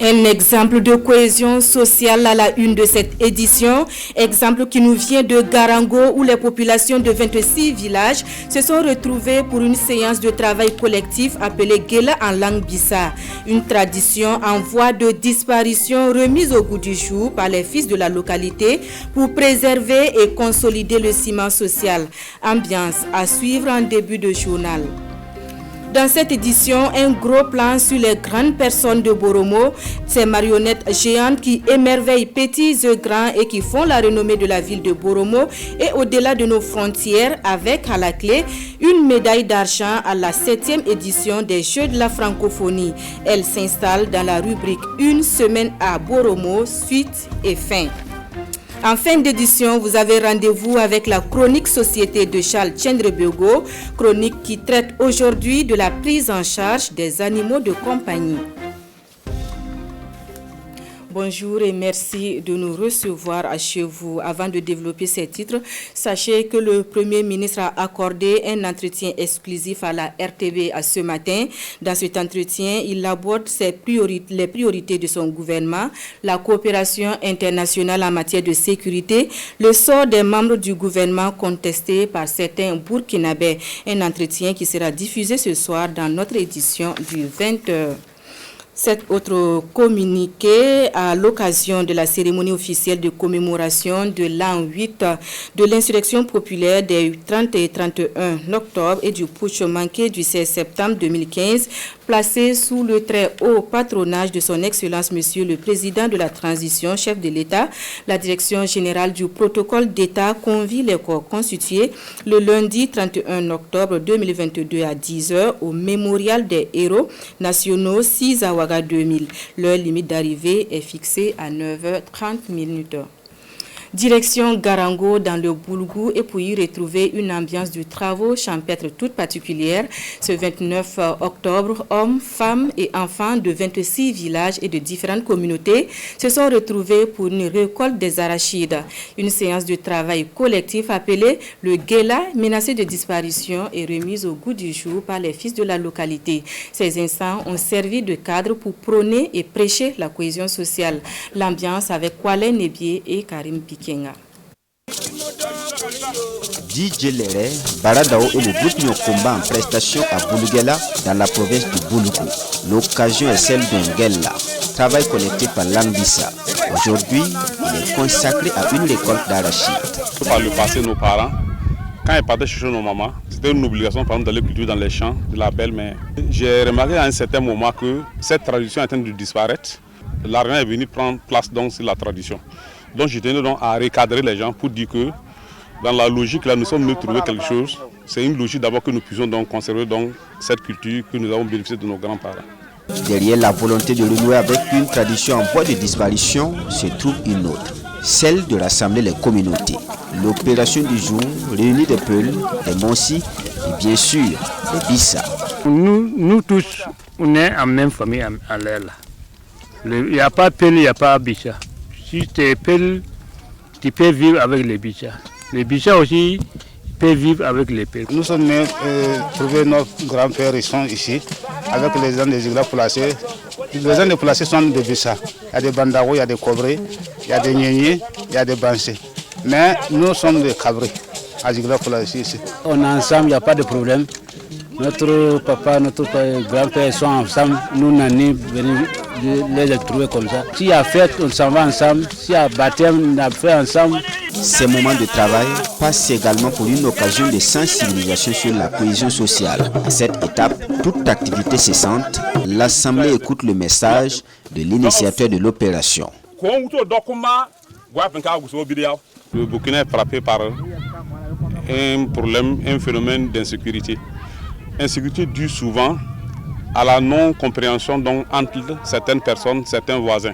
Un exemple de cohésion sociale à la une de cette édition, exemple qui nous vient de Garango où les populations de 26 villages se sont retrouvées pour une séance de travail collectif appelée Gela en langue bissa. Une tradition en voie de disparition remise au goût du jour par les fils de la localité pour préserver et consolider le ciment social. Ambiance à suivre en début de journal. Dans cette édition, un gros plan sur les grandes personnes de Boromo, ces marionnettes géantes qui émerveillent petits et grands et qui font la renommée de la ville de Boromo et au-delà de nos frontières avec à la clé une médaille d'argent à la 7e édition des Jeux de la francophonie. Elle s'installe dans la rubrique Une semaine à Boromo, suite et fin. En fin d'édition, vous avez rendez-vous avec la chronique Société de Charles Tchendrebego, chronique qui traite aujourd'hui de la prise en charge des animaux de compagnie. Bonjour et merci de nous recevoir chez vous. Avant de développer ces titres, sachez que le Premier ministre a accordé un entretien exclusif à la RTB ce matin. Dans cet entretien, il aborde les priorités de son gouvernement, la coopération internationale en matière de sécurité, le sort des membres du gouvernement contestés par certains Burkinabés. Un entretien qui sera diffusé ce soir dans notre édition du 20h. Cet autre communiqué à l'occasion de la cérémonie officielle de commémoration de l'an 8 de l'insurrection populaire des 30 et 31 octobre et du putsch manqué du 16 septembre 2015, placé sous le très haut patronage de son Excellence Monsieur le Président de la Transition, chef de l'État, la Direction générale du protocole d'État convie les corps constitués le lundi 31 octobre 2022 à 10h au mémorial des héros nationaux 6 à Ouaga 2000. L'heure limite d'arrivée est fixée à 9h30. Direction Garango dans le Boulgou et pour y retrouver une ambiance de travaux champêtres toute particulière. Ce 29 octobre, hommes, femmes et enfants de 26 villages et de différentes communautés se sont retrouvés pour une récolte des arachides. Une séance de travail collectif appelée le Gela, menacé de disparition et remise au goût du jour par les fils de la localité. Ces instants ont servi de cadre pour prôner et prêcher la cohésion sociale. L'ambiance avec Kwale Nebié et Karim Piquet. DJ Lere, Baradao et le groupe Nyokomba en prestation à Boulugela dans la province de Boulugou. L'occasion est celle d'un Gela, travail collectif par Lambissa. Aujourd'hui, il est consacré à une récolte d'arachides. Par le passé, nos parents, quand ils partaient chercher nos mamans, c'était une obligation par exemple d'aller cultiver dans les champs de la belle-mère. J'ai remarqué à un certain moment que cette tradition est en train de disparaître. L'argent est venu prendre place donc sur la tradition. Donc je tenais donc à recadrer les gens pour dire que dans la logique là nous sommes venus trouver quelque chose. C'est une logique d'abord que nous puissions donc conserver donc cette culture que nous avons bénéficié de nos grands-parents. Derrière la volonté de renouer avec une tradition en voie de disparition se trouve une autre, celle de rassembler les communautés. L'opération du jour réunit des Peuls, des Monsi et bien sûr des Bissa. Nous tous, on est en même famille à l'air là. Il n'y a pas Peul, il n'y a pas Bissa. Si tu es Peul, tu peux vivre avec les Bissa. Les Bissa aussi peuvent vivre avec les Peul. Nous sommes venus trouver nos grands-pères, ils sont ici, avec les gens des Igla placés. Les gens déplacés sont des Bissa. Il y a des Bandago, il y a des Cobrés, il y a des Nyenye, il y a des Bansé. Mais nous sommes des Cabrés, à Igla placés ici. On est ensemble, il n'y a pas de problème. Notre papa, notre grand-père sont ensemble. Nous n'avons venus les trouver comme ça. S'il y a fête, on s'en va ensemble. S'il y a baptême, on a fait ensemble. Ces moments de travail passent également pour une occasion de sensibilisation sur la cohésion sociale. À cette étape, toute activité cessante, l'Assemblée écoute le message de l'initiateur de l'opération. Le Burkina est frappé par un problème, un phénomène d'insécurité. Insécurité due souvent à la non-compréhension donc, entre certaines personnes, certains voisins.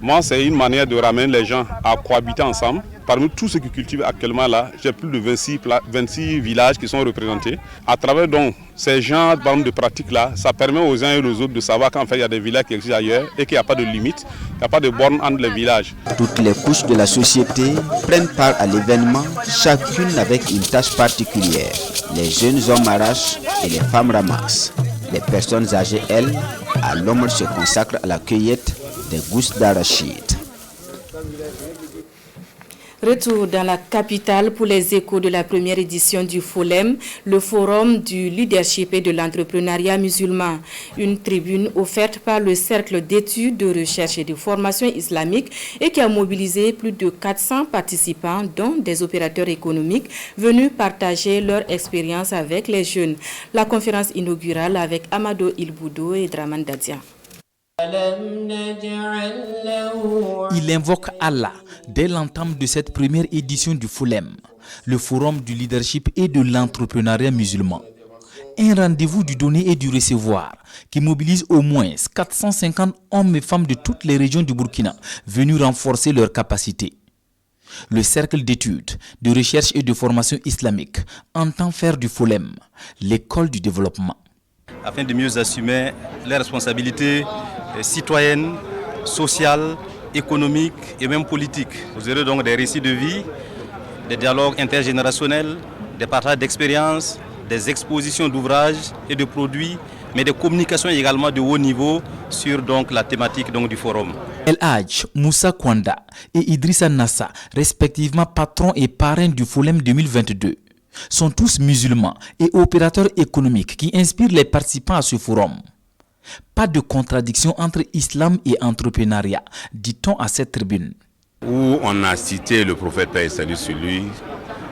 Moi, c'est une manière de ramener les gens à cohabiter ensemble. Parmi tous ceux qui cultivent actuellement là, j'ai plus de 26 villages qui sont représentés. À travers donc, ces genres de pratiques là, ça permet aux uns et aux autres de savoir qu'en fait il y a des villages qui existent ailleurs et qu'il n'y a pas de limite, il n'y a pas de borne entre les villages. Toutes les couches de la société prennent part à l'événement, chacune avec une tâche particulière. Les jeunes hommes arrachent et les femmes ramassent. Les personnes âgées, elles, à l'ombre se consacrent à la cueillette des gousses d'arachide. Retour dans la capitale pour les échos de la première édition du FOLEM, le forum du leadership et de l'entrepreneuriat musulman. Une tribune offerte par le Cercle d'études, de recherche et de formation islamique et qui a mobilisé plus de 400 participants, dont des opérateurs économiques, venus partager leur expérience avec les jeunes. La conférence inaugurale avec Amado Ilboudo et Draman Dadia. Il invoque Allah dès l'entame de cette première édition du FOLEM, le forum du leadership et de l'entrepreneuriat musulman. Un rendez-vous du donner et du recevoir qui mobilise au moins 450 hommes et femmes de toutes les régions du Burkina venus renforcer leurs capacités. Le Cercle d'études, de recherche et de formation islamique entend faire du FOLEM l'école du développement. Afin de mieux assumer les responsabilités citoyennes, sociales, économiques et même politiques. Vous aurez donc des récits de vie, des dialogues intergénérationnels, des partages d'expériences, des expositions d'ouvrages et de produits, mais des communications également de haut niveau sur donc, la thématique donc, du forum. El Hadj, Moussa Kwanda et Idrissa Nassa, respectivement patrons et parrains du FOLEM 2022, sont tous musulmans et opérateurs économiques qui inspirent les participants à ce forum. Pas de contradiction entre islam et entrepreneuriat, dit-on à cette tribune. Où on a cité le prophète paix et salut sur lui,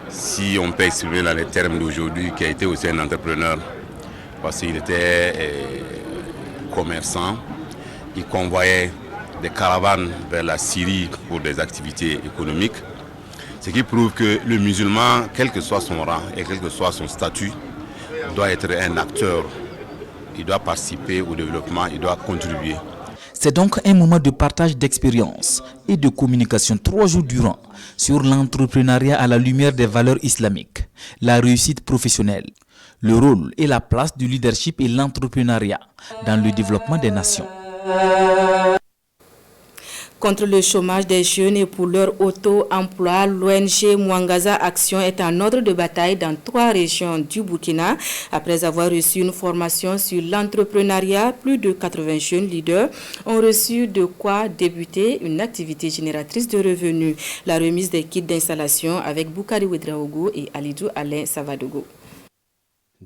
si on peut exprimer dans les termes d'aujourd'hui, qui a été aussi un entrepreneur, parce qu'il était commerçant, il convoyait des caravanes vers la Syrie pour des activités économiques, ce qui prouve que le musulman, quel que soit son rang et quel que soit son statut, doit être un acteur. Il doit participer au développement, il doit contribuer. C'est donc un moment de partage d'expériences et de communication 3 jours durant sur l'entrepreneuriat à la lumière des valeurs islamiques, la réussite professionnelle, le rôle et la place du leadership et l'entrepreneuriat dans le développement des nations. Contre le chômage des jeunes et pour leur auto-emploi, l'ONG Mwangaza Action est en ordre de bataille dans 3 régions du Burkina. Après avoir reçu une formation sur l'entrepreneuriat, plus de 80 jeunes leaders ont reçu de quoi débuter une activité génératrice de revenus. La remise des kits d'installation avec Boukari Ouedraogo et Alidou Alain Savadogo.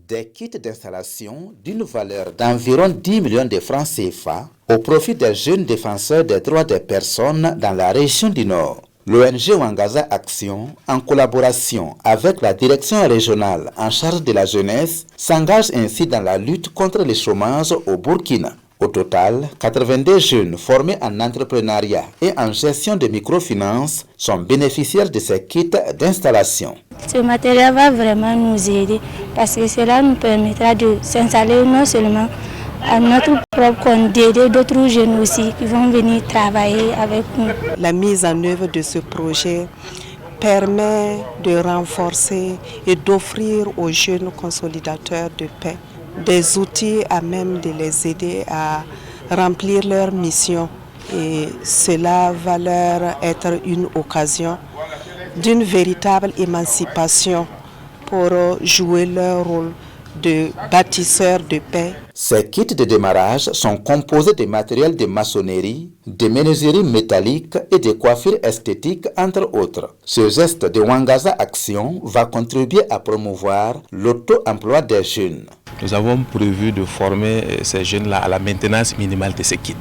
Des kits d'installation d'une valeur d'environ 10 millions de francs CFA au profit des jeunes défenseurs des droits des personnes dans la région du Nord. L'ONG Mwangaza Action, en collaboration avec la direction régionale en charge de la jeunesse, s'engage ainsi dans la lutte contre le chômage au Burkina. Au total, 82 jeunes formés en entrepreneuriat et en gestion de microfinance sont bénéficiaires de ces kits d'installation. Ce matériel va vraiment nous aider parce que cela nous permettra de s'installer non seulement à notre propre compte, d'aider d'autres jeunes aussi qui vont venir travailler avec nous. La mise en œuvre de ce projet permet de renforcer et d'offrir aux jeunes consolidateurs de paix des outils à même de les aider à remplir leur mission. Et cela va leur être une occasion d'une véritable émancipation pour jouer leur rôle de bâtisseurs de paix. Ces kits de démarrage sont composés de matériel de maçonnerie, de menuiserie métallique et de coiffure esthétique, entre autres. Ce geste de Mwangaza Action va contribuer à promouvoir l'auto-emploi des jeunes. Nous avons prévu de former ces jeunes-là à la maintenance minimale de ces kits.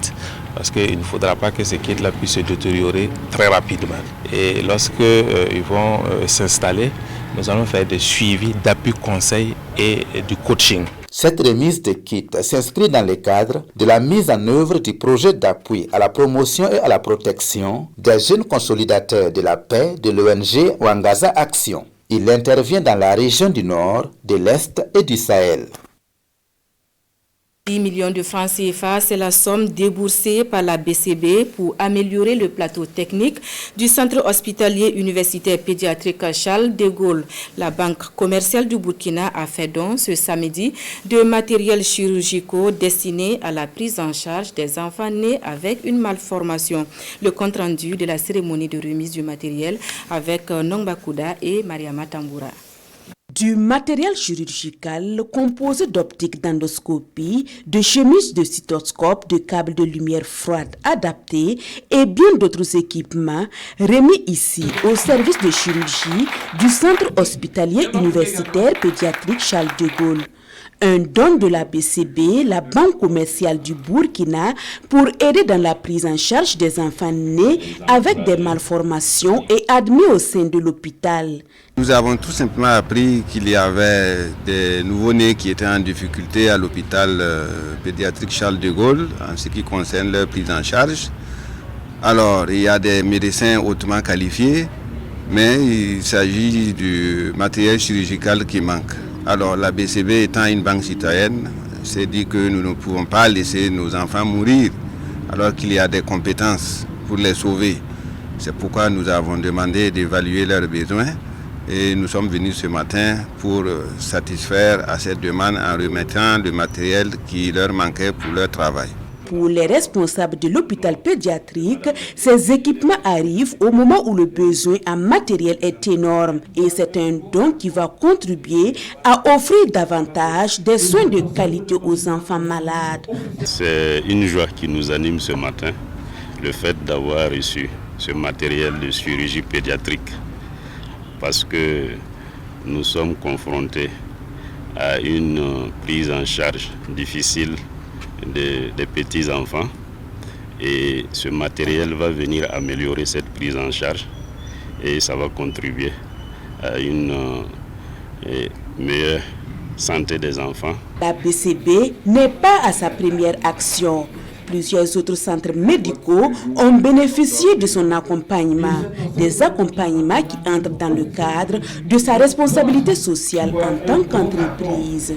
Parce qu'il ne faudra pas que ces kits-là puissent se détériorer très rapidement. Et lorsque ils vont s'installer, nous allons faire des suivis d'appui conseil et du coaching. Cette remise de kits s'inscrit dans le cadre de la mise en œuvre du projet d'appui à la promotion et à la protection des jeunes consolidateurs de la paix de l'ONG Mwangaza Action. Il intervient dans la région du Nord, de l'Est et du Sahel. 10 millions de francs CFA, c'est la somme déboursée par la BCB pour améliorer le plateau technique du centre hospitalier universitaire pédiatrique Charles de Gaulle. La Banque commerciale du Burkina a fait don ce samedi de matériels chirurgicaux destinés à la prise en charge des enfants nés avec une malformation. Le compte-rendu de la cérémonie de remise du matériel avec Nongba Kouda et Mariama Tamboura. Du matériel chirurgical composé d'optiques d'endoscopie, de chemises de cytoscope, de câbles de lumière froide adaptés et bien d'autres équipements remis ici au service de chirurgie du Centre hospitalier universitaire pédiatrique Charles de Gaulle. Un don de la BCB, la Banque commerciale du Burkina, pour aider dans la prise en charge des enfants nés avec des malformations et admis au sein de l'hôpital. Nous avons tout simplement appris qu'il y avait des nouveau-nés qui étaient en difficulté à l'hôpital pédiatrique Charles de Gaulle en ce qui concerne leur prise en charge. Alors, il y a des médecins hautement qualifiés, mais il s'agit du matériel chirurgical qui manque. Alors la BCB étant une banque citoyenne, s'est dit que nous ne pouvons pas laisser nos enfants mourir alors qu'il y a des compétences pour les sauver. C'est pourquoi nous avons demandé d'évaluer leurs besoins et nous sommes venus ce matin pour satisfaire à cette demande en remettant le matériel qui leur manquait pour leur travail. Pour les responsables de l'hôpital pédiatrique, ces équipements arrivent au moment où le besoin en matériel est énorme et c'est un don qui va contribuer à offrir davantage des soins de qualité aux enfants malades. C'est une joie qui nous anime ce matin, le fait d'avoir reçu ce matériel de chirurgie pédiatrique, parce que nous sommes confrontés à une prise en charge difficile des petits enfants et ce matériel va venir améliorer cette prise en charge et ça va contribuer à une meilleure santé des enfants. La BCB n'est pas à sa première action. Plusieurs autres centres médicaux ont bénéficié de son accompagnement, des accompagnements qui entrent dans le cadre de sa responsabilité sociale en tant qu'entreprise.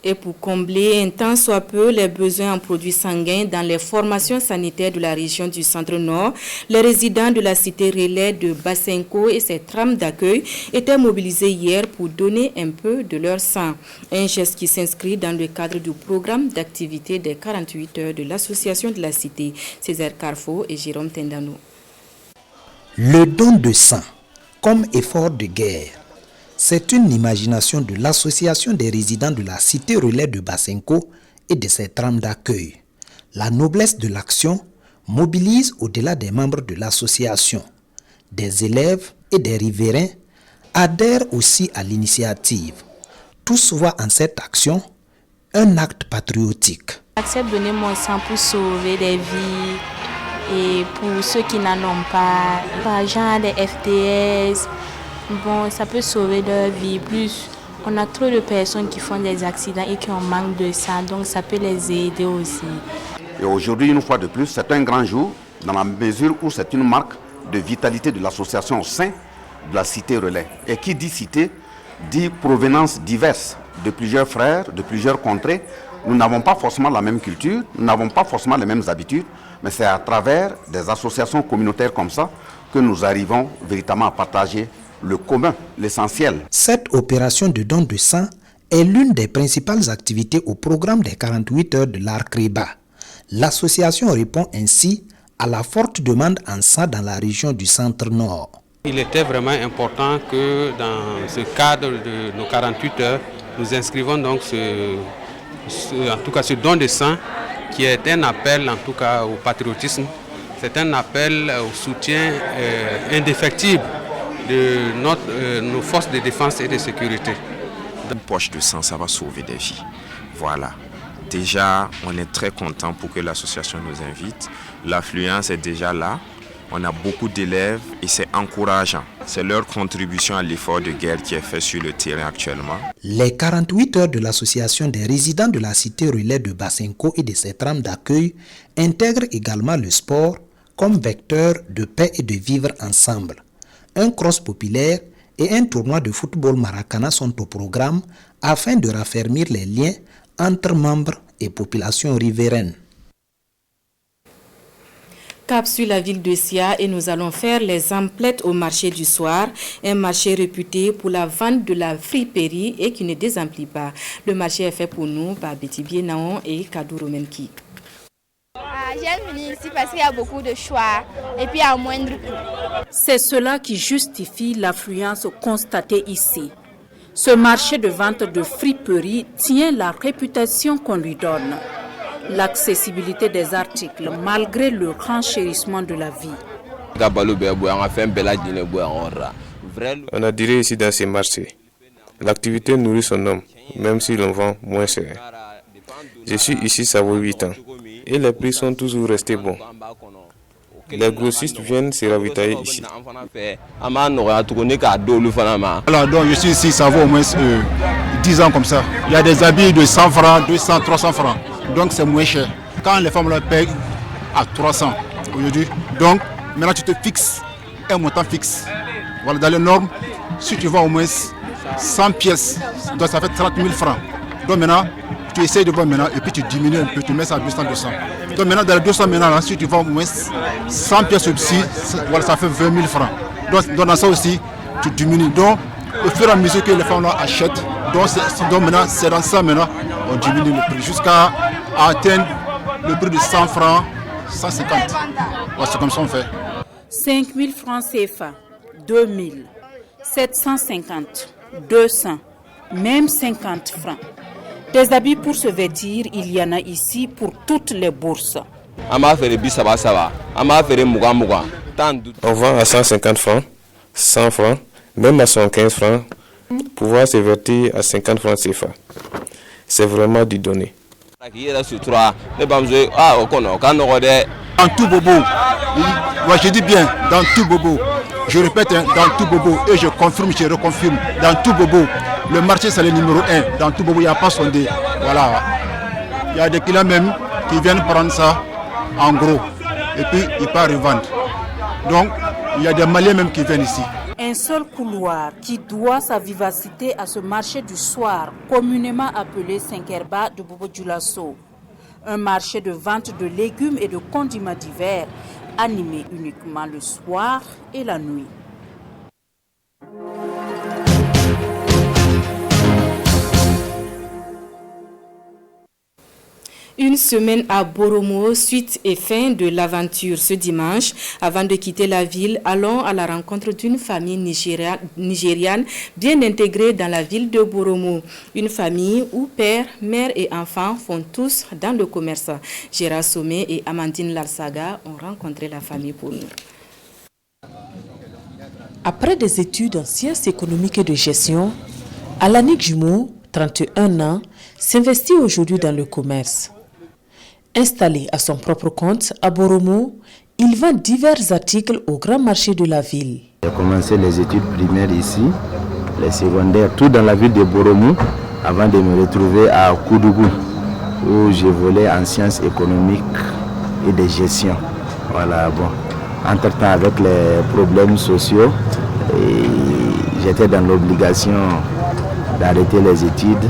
Et pour combler un tant soit peu les besoins en produits sanguins dans les formations sanitaires de la région du Centre-Nord, les résidents de la cité relais de Basenko et ses trames d'accueil étaient mobilisés hier pour donner un peu de leur sang. Un geste qui s'inscrit dans le cadre du programme d'activité des 48 heures de l'association de la cité. Césaire Carfo et Jérôme Tendano. Le don de sang comme effort de guerre. C'est une imagination de l'association des résidents de la cité relais de Basenko et de ses trames d'accueil. La noblesse de l'action mobilise au-delà des membres de l'association. Des élèves et des riverains adhèrent aussi à l'initiative. Tous voient en cette action un acte patriotique. J'accepte de donner mon sang pour sauver des vies et pour ceux qui n'en ont pas, par exemple des FTS. Bon, ça peut sauver leur vie. Plus, on a trop de personnes qui font des accidents et qui ont manque de sang, donc ça peut les aider aussi. Et aujourd'hui, une fois de plus, c'est un grand jour dans la mesure où c'est une marque de vitalité de l'association au sein de la cité relais. Et qui dit cité, dit provenance diverse de plusieurs frères, de plusieurs contrées. Nous n'avons pas forcément la même culture, nous n'avons pas forcément les mêmes habitudes, mais c'est à travers des associations communautaires comme ça que nous arrivons véritablement à partager le commun, l'essentiel. Cette opération de don de sang est l'une des principales activités au programme des 48 heures de l'Arkreba. L'association répond ainsi à la forte demande en sang dans la région du Centre-Nord. Il était vraiment important que dans ce cadre de nos 48 heures, nous inscrivons donc ce don de sang qui est un appel en tout cas au patriotisme. C'est un appel au soutien indéfectible de nos forces de défense et de sécurité. Une poche de sang, ça va sauver des vies. Voilà. Déjà, on est très content pour que l'association nous invite. L'affluence est déjà là. On a beaucoup d'élèves et c'est encourageant. C'est leur contribution à l'effort de guerre qui est fait sur le terrain actuellement. Les 48 heures de l'association des résidents de la cité relais de Basenko et de ses trames d'accueil intègrent également le sport comme vecteur de paix et de vivre ensemble. Un cross populaire et un tournoi de football maracana sont au programme afin de raffermir les liens entre membres et populations riveraines. Cap sur la ville de Sia et nous allons faire les emplettes au marché du soir, un marché réputé pour la vente de la friperie et qui ne désemplit pas. Le marché est fait pour nous par Betty Bienaon et Kadou Romenki. J'aime venir ici parce qu'il y a beaucoup de choix et puis à moindre coût. C'est cela qui justifie l'affluence constatée ici. Ce marché de vente de friperies tient la réputation qu'on lui donne. L'accessibilité des articles malgré le renchérissement de la vie. On a dirait ici dans ces marchés. L'activité nourrit son homme, même si l'on vend moins cher. Je suis ici, ça vaut 8 ans. Et les prix sont toujours restés bons. Les grossistes viennent se ravitailler ici. Alors donc je suis ici, ça vaut au moins 10 ans comme ça. Il y a des habits de 100 francs, 200, 300 francs. Donc c'est moins cher. Quand les femmes le payent à 300 aujourd'hui, donc maintenant tu te fixes un montant fixe. Voilà, dans les normes, si tu vends au moins 100 pièces, donc ça fait 30 000 francs. Donc maintenant, tu essayes de vendre maintenant et puis tu diminues un peu, tu mets ça à 200, 200. Donc maintenant, dans les 200 maintenant, là, si tu vends au moins 100 pièces aussi, voilà, ça fait 20 000 francs. Donc dans ça aussi, tu diminues. Donc au fur et à mesure que les femmes là achètent, donc maintenant, c'est dans ça maintenant, on diminue le prix jusqu'à atteindre le prix de 100 francs, 150. Voilà, c'est comme ça on fait. 5 000 francs CFA, 2 000, 750, 200, même 50 francs. Des habits pour se vêtir, il y en a ici pour toutes les bourses. On vend à 150 francs, 100 francs, même à 115 francs, pouvoir se vêtir à 50 francs CFA. C'est vraiment du donné. Dans tout bobo, moi je dis bien, dans tout bobo, je répète, dans tout bobo, et je confirme, je reconfirme, dans tout bobo, le marché c'est le numéro 1, dans tout bobo, il n'y a pas sondé. Voilà. Il y a des clients même qui viennent prendre ça en gros, et puis ils partent revendre. Donc, il y a des Maliens même qui viennent ici. Un seul couloir qui doit sa vivacité à ce marché du soir, communément appelé Saint-Kerba de Bobo Dioulasso. Un marché de vente de légumes et de condiments divers, animé uniquement le soir et la nuit. Une semaine à Boromo, suite et fin de l'aventure ce dimanche. Avant de quitter la ville, allons à la rencontre d'une famille nigériane bien intégrée dans la ville de Boromo. Une famille où père, mère et enfants font tous dans le commerce. Gérard Sommet et Amandine Larsaga ont rencontré la famille pour nous. Après des études en sciences économiques et de gestion, Alani Jumo, 31 ans, s'investit aujourd'hui dans le commerce. Installé à son propre compte à Boromo, il vend divers articles au grand marché de la ville. J'ai commencé les études primaires ici, les secondaires, tout dans la ville de Boromo, avant de me retrouver à Koudougou, où j'évoluais en sciences économiques et de gestion. Voilà, bon. Entre-temps, avec les problèmes sociaux, j'étais dans l'obligation d'arrêter les études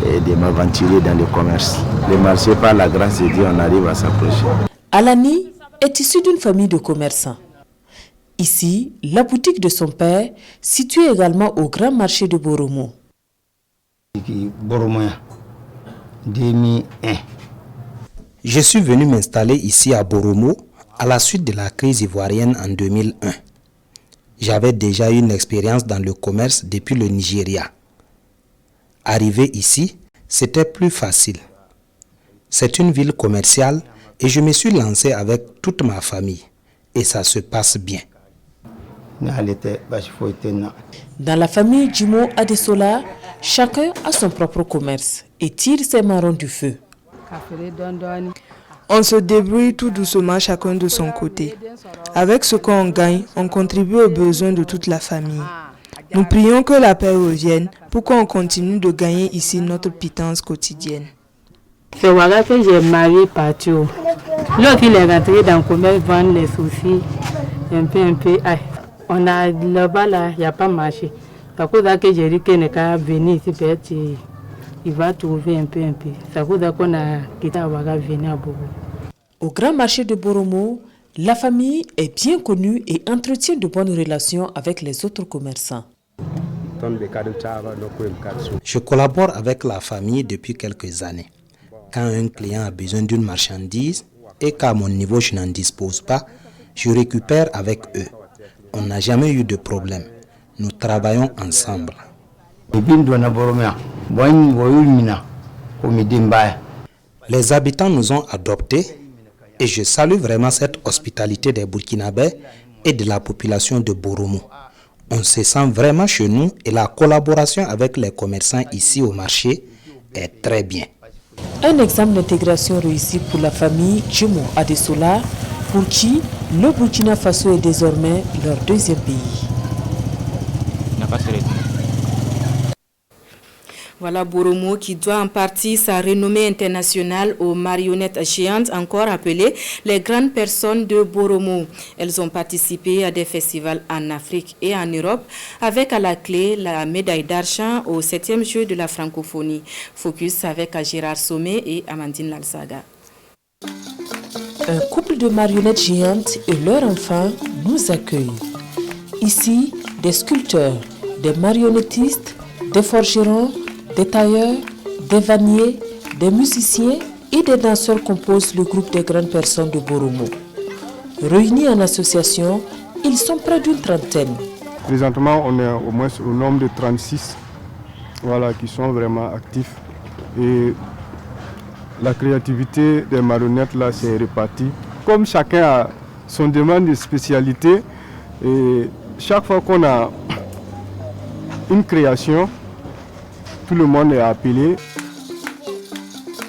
et de m'aventurer dans le commerce. Le marché, par la grâce de Dieu, on arrive à s'approcher. Alani est issu d'une famille de commerçants. Ici, la boutique de son père, située également au grand marché de Boromo. Je suis venu m'installer ici à Boromo à la suite de la crise ivoirienne en 2001. J'avais déjà eu une expérience dans le commerce depuis le Nigeria. Arrivé ici, c'était plus facile. C'est une ville commerciale et je me suis lancé avec toute ma famille. Et ça se passe bien. Dans la famille Jimo Adesola, chacun a son propre commerce et tire ses marrons du feu. On se débrouille tout doucement chacun de son côté. Avec ce qu'on gagne, on contribue aux besoins de toute la famille. Nous prions que la paix revienne pour qu'on continue de gagner ici notre pitance quotidienne. C'est voilà que j'ai marié partout. Lorsqu'il est rentré dans le commerce, vendre les soucis, un peu. On a là-bas, là, il n'y a pas marché. C'est pour ça que j'ai dit qu'il n'est qu'à venir ici, peut-être il va trouver un peu. C'est pour ça qu'on a quitté Ouaga, venir à Bobo. Au grand marché de Boromo, la famille est bien connue et entretient de bonnes relations avec les autres commerçants. Je collabore avec la famille depuis quelques années. Quand un client a besoin d'une marchandise et qu'à mon niveau je n'en dispose pas, je récupère avec eux. On n'a jamais eu de problème. Nous travaillons ensemble. Les habitants nous ont adoptés et je salue vraiment cette hospitalité des Burkinabés et de la population de Boromo. On se sent vraiment chez nous et la collaboration avec les commerçants ici au marché est très bien. Un exemple d'intégration réussi pour la famille Djimo Adesola, pour qui le Burkina Faso est désormais leur deuxième pays. Voilà Boromo qui doit en partie sa renommée internationale aux marionnettes géantes, encore appelées les grandes personnes de Boromo. Elles ont participé à des festivals en Afrique et en Europe, avec à la clé la médaille d'argent au 7e jeu de la francophonie. Focus avec Gérard Sommet et Amandine Lalsaga. Un couple de marionnettes géantes et leur enfant nous accueillent. Ici, des sculpteurs, des marionnettistes, des forgerons, des tailleurs, des vanniers, des musiciens et des danseurs composent le groupe des grandes personnes de Boromo. Réunis en association, ils sont près d'une trentaine. Présentement, on est au moins au nombre de 36 qui sont vraiment actifs. Et la créativité des marionnettes, là, c'est réparti. Comme chacun a son domaine de spécialité, et chaque fois qu'on a une création, tout le monde est appelé.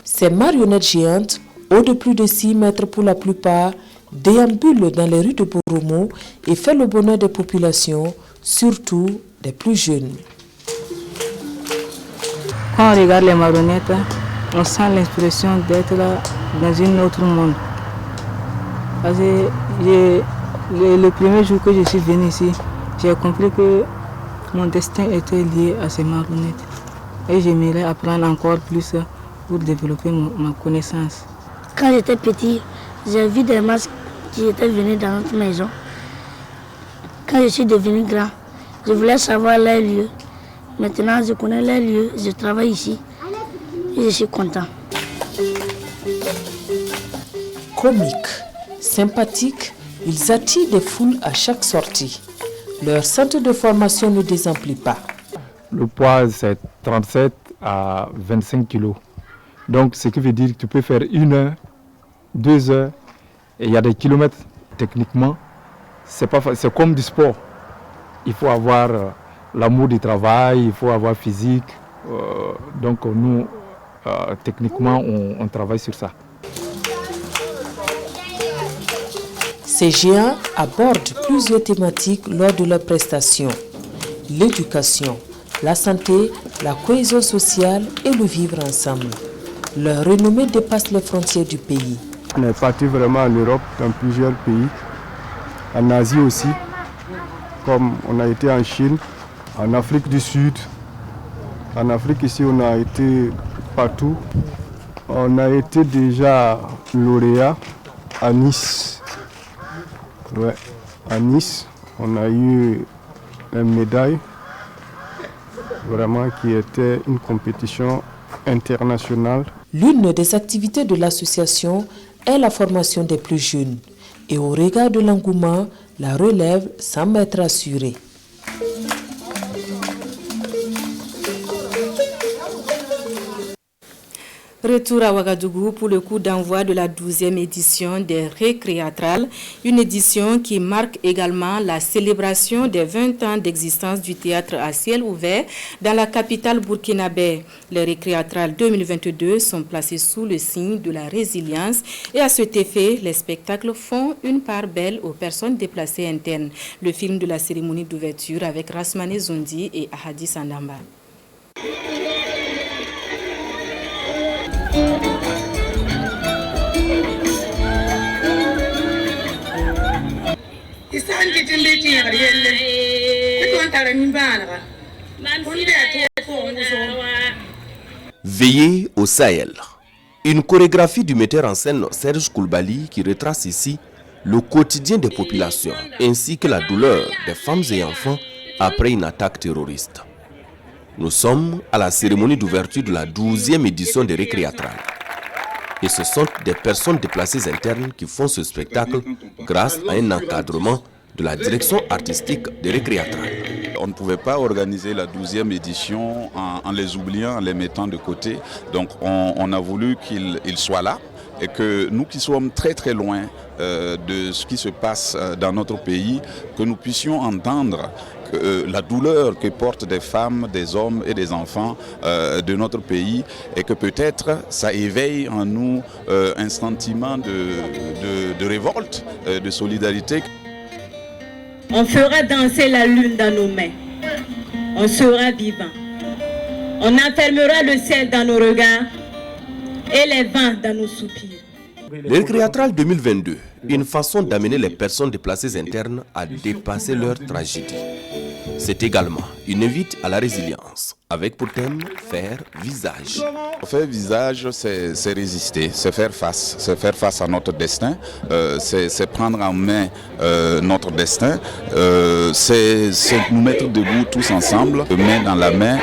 Ces marionnettes géantes, hauts de plus de 6 mètres pour la plupart, déambulent dans les rues de Boromo et font le bonheur des populations, surtout des plus jeunes. Quand on regarde les marionnettes, on sent l'impression d'être là dans un autre monde. Parce que le premier jour que je suis venu ici, j'ai compris que mon destin était lié à ces marionnettes. Et j'aimerais apprendre encore plus pour développer ma connaissance. Quand j'étais petit, j'ai vu des masques qui étaient venus dans notre maison. Quand je suis devenu grand, je voulais savoir les lieux. Maintenant, je connais les lieux, je travaille ici et je suis content. Comiques, sympathiques, ils attirent des foules à chaque sortie. Leur centre de formation ne désemplit pas. Le poids, c'est 37 à 25 kilos. Donc, ce qui veut dire que tu peux faire 1 heure, 2 heures, et il y a des kilomètres techniquement. C'est comme du sport. Il faut avoir l'amour du travail, il faut avoir physique. Donc, nous, techniquement, on travaille sur ça. Ces géants abordent plusieurs thématiques lors de leurs prestations. L'éducation, la santé, la cohésion sociale et le vivre ensemble. Leur renommée dépasse les frontières du pays. On est parti vraiment en Europe, dans plusieurs pays, en Asie aussi, comme on a été en Chine, en Afrique du Sud. En Afrique ici, on a été partout. On a été déjà lauréat à Nice. Ouais, à Nice, on a eu une médaille. Vraiment qui était une compétition internationale. L'une des activités de l'association est la formation des plus jeunes. Et au regard de l'engouement, la relève semble être assurée. Retour à Ouagadougou pour le coup d'envoi de la 12e édition des Récréatrales, une édition qui marque également la célébration des 20 ans d'existence du théâtre à ciel ouvert dans la capitale burkinabé. Les Récréatrales 2022 sont placées sous le signe de la résilience et à cet effet, les spectacles font une part belle aux personnes déplacées internes. Le film de la cérémonie d'ouverture avec Rasmane Zondi et Ahadi Sandamba. Veillez au Sahel. Une chorégraphie du metteur en scène Serge Koulibaly qui retrace ici le quotidien des populations ainsi que la douleur des femmes et enfants après une attaque terroriste. Nous sommes à la cérémonie d'ouverture de la 12e édition des Récréatrales. Et ce sont des personnes déplacées internes qui font ce spectacle grâce à un encadrement de la direction artistique des Récréatrales. On ne pouvait pas organiser la 12e édition en les oubliant, en les mettant de côté. Donc on a voulu qu'ils soient là et que nous qui sommes très très loin de ce qui se passe dans notre pays, que nous puissions entendre la douleur que portent des femmes, des hommes et des enfants de notre pays et que peut-être ça éveille en nous un sentiment de révolte, de solidarité. On fera danser la lune dans nos mains. On sera vivant. On enfermera le ciel dans nos regards et les vents dans nos soupirs. Les Récréatrales 2022, une façon d'amener les personnes déplacées internes à dépasser leur tragédie. C'est également une invite à la résilience, avec pour thème faire visage. Faire visage, c'est résister, c'est faire face à notre destin, c'est prendre en main notre destin, c'est nous mettre debout tous ensemble, main dans la main,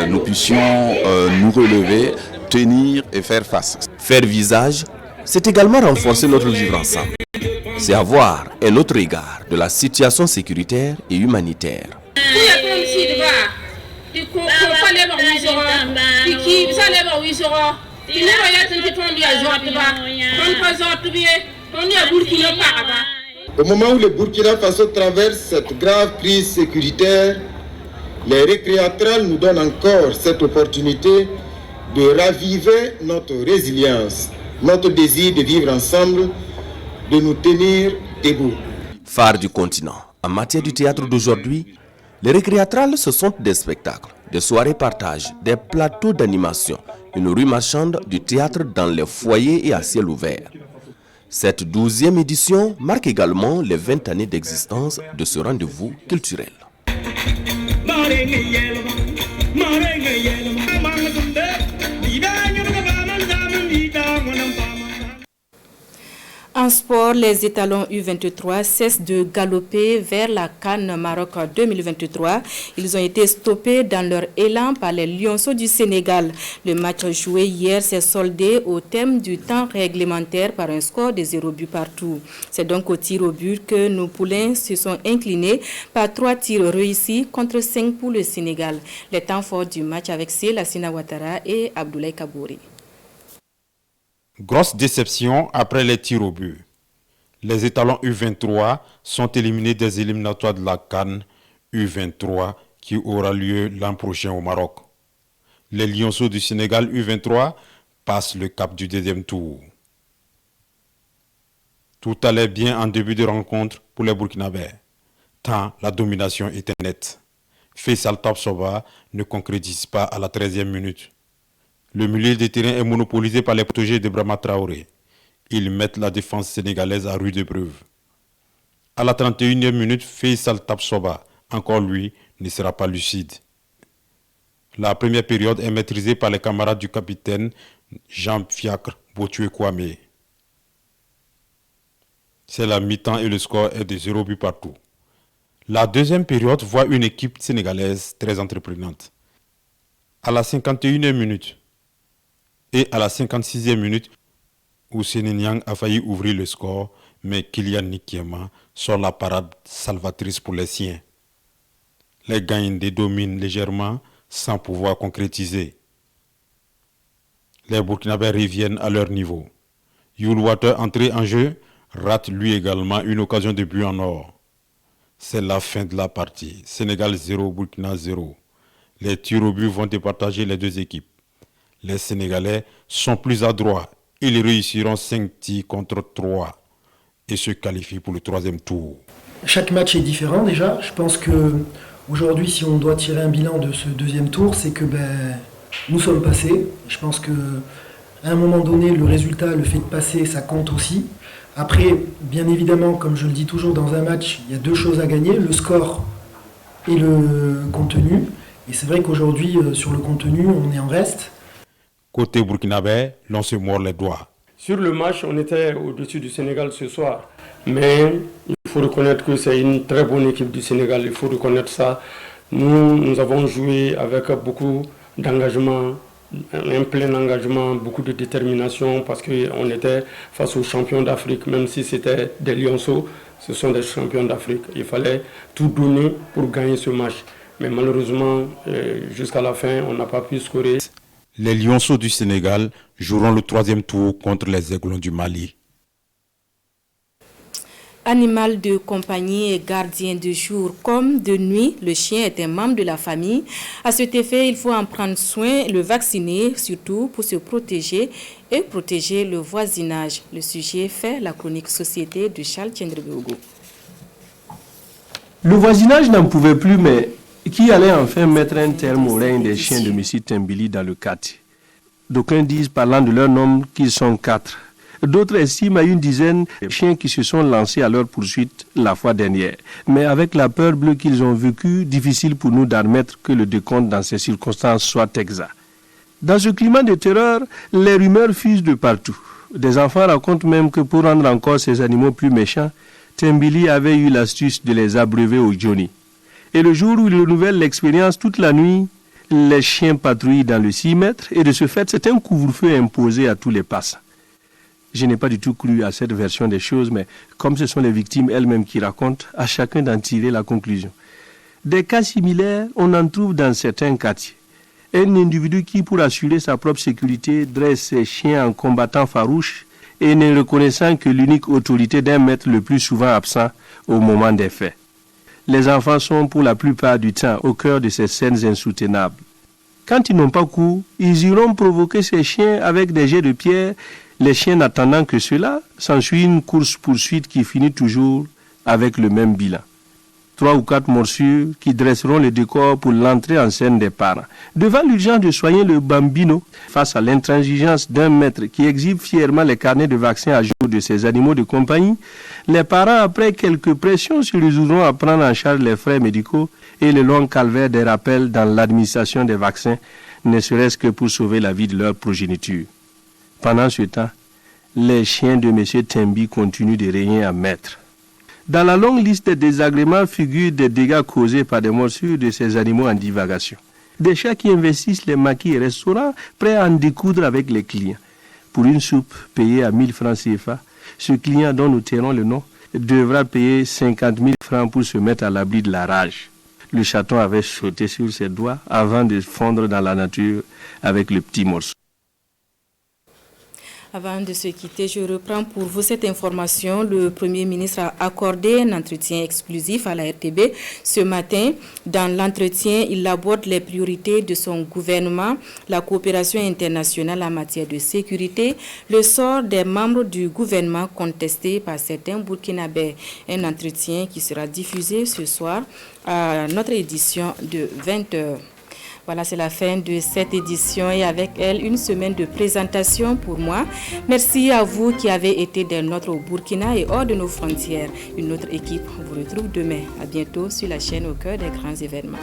nous puissions nous relever, tenir et faire face. Faire visage, c'est également renforcer notre vivre ensemble. C'est avoir un autre regard de la situation sécuritaire et humanitaire. Au moment où le Burkina Faso traverse cette grave crise sécuritaire, les Récréatrales nous donnent encore cette opportunité de raviver notre résilience, notre désir de vivre ensemble, de nous tenir debout. Phare du continent, en matière du théâtre d'aujourd'hui, les Récréatrales, ce sont des spectacles, des soirées partage, des plateaux d'animation, une rue marchande du théâtre dans les foyers et à ciel ouvert. Cette 12e édition marque également les 20 années d'existence de ce rendez-vous culturel. En sport, les étalons U23 cessent de galoper vers la CAN Maroc 2023. Ils ont été stoppés dans leur élan par les Lionceaux du Sénégal. Le match joué hier s'est soldé au terme du temps réglementaire par un score de 0 but partout. C'est donc au tir au but que nos poulains se sont inclinés par 3 tirs réussis contre 5 pour le Sénégal. Les temps forts du match avec Lassina Ouattara et Abdoulaye Kabouri. Grosse déception après les tirs au but. Les étalons U23 sont éliminés des éliminatoires de la CAN U23 qui aura lieu l'an prochain au Maroc. Les Lionceaux du Sénégal U23 passent le cap du deuxième tour. Tout allait bien en début de rencontre pour les Burkinabés, tant la domination était nette. Faisal Tapsoba ne concrétise pas à la 13e minute. Le milieu de terrain est monopolisé par les protégés de Brahma Traoré. Ils mettent la défense sénégalaise à rude épreuve. À la 31e minute, Faisal Tapsoba, encore lui, ne sera pas lucide. La première période est maîtrisée par les camarades du capitaine Jean-Fiacre Botue Kwame. C'est la mi-temps et le score est de 0 but partout. La deuxième période voit une équipe sénégalaise très entreprenante. À la 51e minute, et à la 56e minute, Ousseni Niang a failli ouvrir le score, mais Kylian Nikiema sort la parade salvatrice pour les siens. Les Gaïndés dominent légèrement sans pouvoir concrétiser. Les Burkinabés reviennent à leur niveau. Youlwater, entré en jeu, rate lui également une occasion de but en or. C'est la fin de la partie. Sénégal 0, Burkina 0. Les tirs au but vont départager les deux équipes. Les Sénégalais sont plus adroits. Ils réussiront 5 tirs contre 3 et se qualifient pour le 3e tour. Chaque match est différent déjà. Je pense qu'aujourd'hui, si on doit tirer un bilan de ce 2e tour, c'est que nous sommes passés. Je pense qu'à un moment donné, le résultat, le fait de passer, ça compte aussi. Après, bien évidemment, comme je le dis toujours dans un match, il y a 2 choses à gagner, le score et le contenu. Et c'est vrai qu'aujourd'hui, sur le contenu, on est en reste. Côté burkinabé, l'on se mord les doigts. Sur le match, on était au-dessus du Sénégal ce soir. Mais il faut reconnaître que c'est une très bonne équipe du Sénégal. Il faut reconnaître ça. Nous avons joué avec beaucoup d'engagement, un plein engagement, beaucoup de détermination parce qu'on était face aux champions d'Afrique, même si c'était des lionceaux, ce sont des champions d'Afrique. Il fallait tout donner pour gagner ce match. Mais malheureusement, jusqu'à la fin, on n'a pas pu scorer. Les lionceaux du Sénégal joueront le 3e tour contre les aiglons du Mali. Animal de compagnie et gardien de jour comme de nuit, le chien est un membre de la famille. À cet effet, il faut en prendre soin, le vacciner, surtout pour se protéger et protéger le voisinage. Le sujet fait la chronique Société de Charles Tiendrebeogo. Le voisinage n'en pouvait plus, mais qui allait enfin mettre un terme au règne des chiens de M. Tembili dans le quartier. D'aucuns disent, parlant de leur nombre, qu'ils sont 4. D'autres estiment à une dizaine de chiens qui se sont lancés à leur poursuite la fois dernière. Mais avec la peur bleue qu'ils ont vécue, difficile pour nous d'admettre que le décompte dans ces circonstances soit exact. Dans ce climat de terreur, les rumeurs fusent de partout. Des enfants racontent même que pour rendre encore ces animaux plus méchants, Tembili avait eu l'astuce de les abreuver au Johnny. Et le jour où il renouvelle l'expérience toute la nuit, les chiens patrouillent dans le 6 mètres et de ce fait, c'est un couvre-feu imposé à tous les passants. Je n'ai pas du tout cru à cette version des choses, mais comme ce sont les victimes elles-mêmes qui racontent, à chacun d'en tirer la conclusion. Des cas similaires, on en trouve dans certains quartiers. Un individu qui, pour assurer sa propre sécurité, dresse ses chiens en combattant farouche et ne reconnaissant que l'unique autorité d'un maître le plus souvent absent au moment des faits. Les enfants sont pour la plupart du temps au cœur de ces scènes insoutenables. Quand ils n'ont pas cours, ils iront provoquer ces chiens avec des jets de pierre. Les chiens n'attendant que cela, s'ensuit une course-poursuite qui finit toujours avec le même bilan. 3 ou 4 morsures qui dresseront le décor pour l'entrée en scène des parents. Devant l'urgence de soigner le bambino, face à l'intransigeance d'un maître qui exhibe fièrement les carnets de vaccins à jour de ses animaux de compagnie, les parents, après quelques pressions, se résoudront à prendre en charge les frais médicaux et le long calvaire des rappels dans l'administration des vaccins, ne serait-ce que pour sauver la vie de leur progéniture. Pendant ce temps, les chiens de M. Tembi continuent de régner en maître. Dans la longue liste des désagréments figurent des dégâts causés par des morsures de ces animaux en divagation. Des chats qui investissent les maquis et restaurants, prêts à en découdre avec les clients. Pour une soupe payée à 1000 francs CFA, ce client dont nous tairons le nom devra payer 50 000 francs pour se mettre à l'abri de la rage. Le chaton avait sauté sur ses doigts avant de fondre dans la nature avec le petit morceau. Avant de se quitter, je reprends pour vous cette information. Le Premier ministre a accordé un entretien exclusif à la RTB ce matin. Dans l'entretien, il aborde les priorités de son gouvernement, la coopération internationale en matière de sécurité, le sort des membres du gouvernement contestés par certains Burkinabés. Un entretien qui sera diffusé ce soir à notre édition de 20h. Voilà, c'est la fin de cette édition et avec elle, une semaine de présentation pour moi. Merci à vous qui avez été dans notre Burkina et hors de nos frontières. Une autre équipe vous retrouve demain. À bientôt sur la chaîne Au cœur des grands événements.